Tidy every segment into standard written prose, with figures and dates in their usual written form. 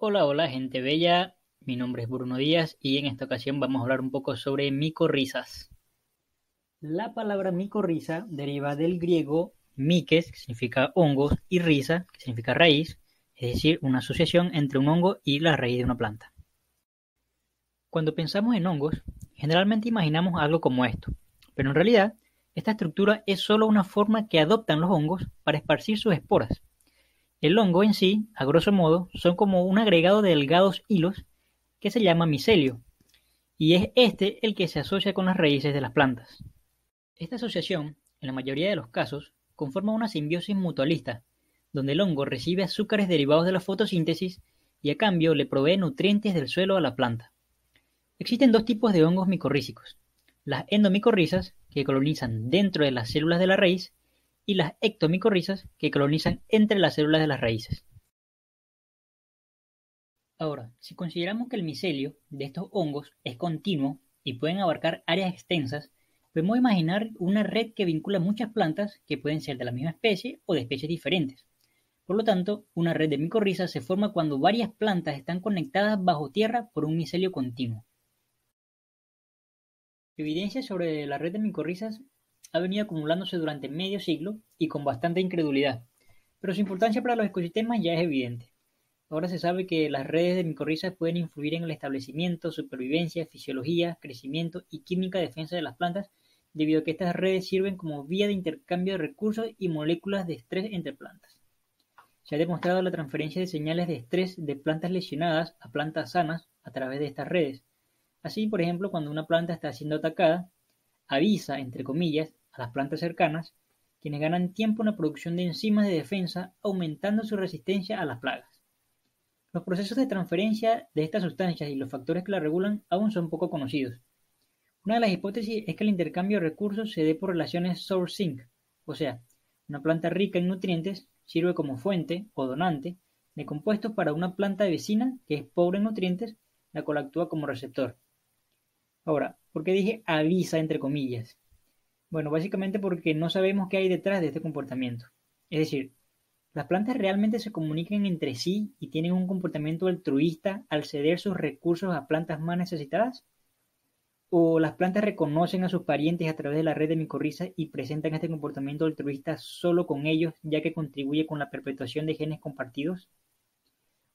Hola, hola, gente bella. Mi nombre es Bruno Díaz y en esta ocasión vamos a hablar un poco sobre micorrizas. La palabra micorriza deriva del griego mikes, que significa hongos, y riza, que significa raíz, es decir, una asociación entre un hongo y la raíz de una planta. Cuando pensamos en hongos, generalmente imaginamos algo como esto, pero en realidad esta estructura es solo una forma que adoptan los hongos para esparcir sus esporas. El hongo en sí, a grosso modo, son como un agregado de delgados hilos que se llama micelio, y es este el que se asocia con las raíces de las plantas. Esta asociación, en la mayoría de los casos, conforma una simbiosis mutualista, donde el hongo recibe azúcares derivados de la fotosíntesis y a cambio le provee nutrientes del suelo a la planta. Existen dos tipos de hongos micorrízicos: las endomicorrizas, que colonizan dentro de las células de la raíz, y las ectomicorrizas, que colonizan entre las células de las raíces. Ahora, si consideramos que el micelio de estos hongos es continuo y pueden abarcar áreas extensas, podemos imaginar una red que vincula muchas plantas que pueden ser de la misma especie o de especies diferentes. Por lo tanto, una red de micorrizas se forma cuando varias plantas están conectadas bajo tierra por un micelio continuo. Evidencia sobre la red de micorrizas ha venido acumulándose durante medio siglo y con bastante incredulidad, pero su importancia para los ecosistemas ya es evidente. Ahora se sabe que las redes de micorrizas pueden influir en el establecimiento, supervivencia, fisiología, crecimiento y química de defensa de las plantas, debido a que estas redes sirven como vía de intercambio de recursos y moléculas de estrés entre plantas. Se ha demostrado la transferencia de señales de estrés de plantas lesionadas a plantas sanas a través de estas redes. Así, por ejemplo, cuando una planta está siendo atacada, avisa, entre comillas, a las plantas cercanas, quienes ganan tiempo en la producción de enzimas de defensa, aumentando su resistencia a las plagas. Los procesos de transferencia de estas sustancias y los factores que las regulan aún son poco conocidos. Una de las hipótesis es que el intercambio de recursos se dé por relaciones source-sink, o sea, una planta rica en nutrientes sirve como fuente o donante de compuestos para una planta vecina que es pobre en nutrientes, la cual actúa como receptor. Ahora, ¿por qué dije avisa entre comillas? Bueno, básicamente porque no sabemos qué hay detrás de este comportamiento. Es decir, ¿las plantas realmente se comunican entre sí y tienen un comportamiento altruista al ceder sus recursos a plantas más necesitadas? ¿O las plantas reconocen a sus parientes a través de la red de micorrizas y presentan este comportamiento altruista solo con ellos, ya que contribuye con la perpetuación de genes compartidos?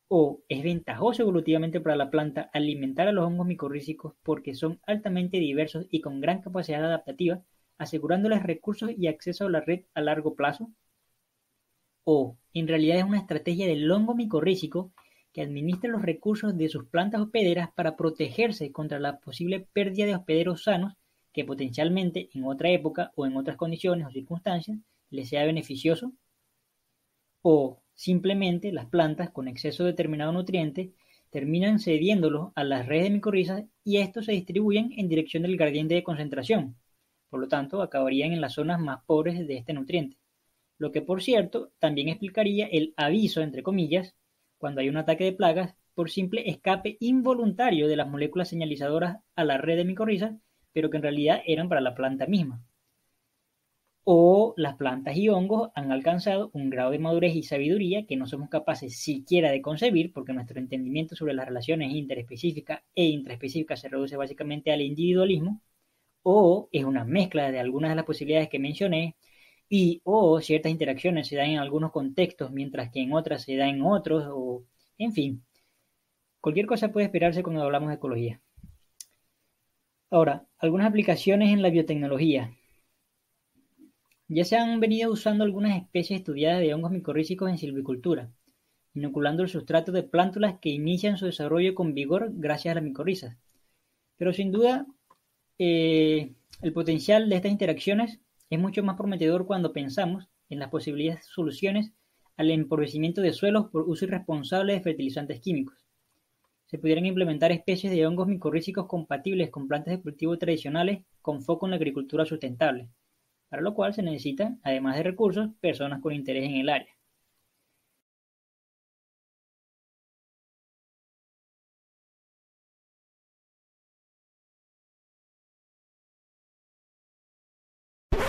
¿O es ventajoso evolutivamente para la planta alimentar a los hongos micorrízicos porque son altamente diversos y con gran capacidad adaptativa, asegurándoles recursos y acceso a la red a largo plazo? ¿O en realidad es una estrategia del hongo micorrízico que administra los recursos de sus plantas hospederas para protegerse contra la posible pérdida de hospederos sanos que potencialmente en otra época o en otras condiciones o circunstancias les sea beneficioso? ¿O simplemente las plantas con exceso de determinado nutriente terminan cediéndolos a las redes de micorrizas y estos se distribuyen en dirección del gradiente de concentración? Por lo tanto, acabarían en las zonas más pobres de este nutriente. Lo que, por cierto, también explicaría el aviso, entre comillas, cuando hay un ataque de plagas por simple escape involuntario de las moléculas señalizadoras a la red de micorrizas, pero que en realidad eran para la planta misma. O las plantas y hongos han alcanzado un grado de madurez y sabiduría que no somos capaces siquiera de concebir, porque nuestro entendimiento sobre las relaciones interespecíficas e intraespecíficas se reduce básicamente al individualismo, o es una mezcla de algunas de las posibilidades que mencioné, y o ciertas interacciones se dan en algunos contextos mientras que en otras se dan en otros, o en fin, cualquier cosa puede esperarse cuando hablamos de ecología. Ahora, algunas aplicaciones en la biotecnología. Ya se han venido usando algunas especies estudiadas de hongos micorrízicos en silvicultura, inoculando el sustrato de plántulas que inician su desarrollo con vigor gracias a las micorrizas. Pero sin duda, el potencial de estas interacciones es mucho más prometedor cuando pensamos en las posibles soluciones al empobrecimiento de suelos por uso irresponsable de fertilizantes químicos. Se pudieran implementar especies de hongos micorrízicos compatibles con plantas de cultivo tradicionales con foco en la agricultura sustentable, para lo cual se necesitan, además de recursos, personas con interés en el área.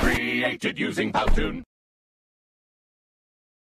Created using Powtoon.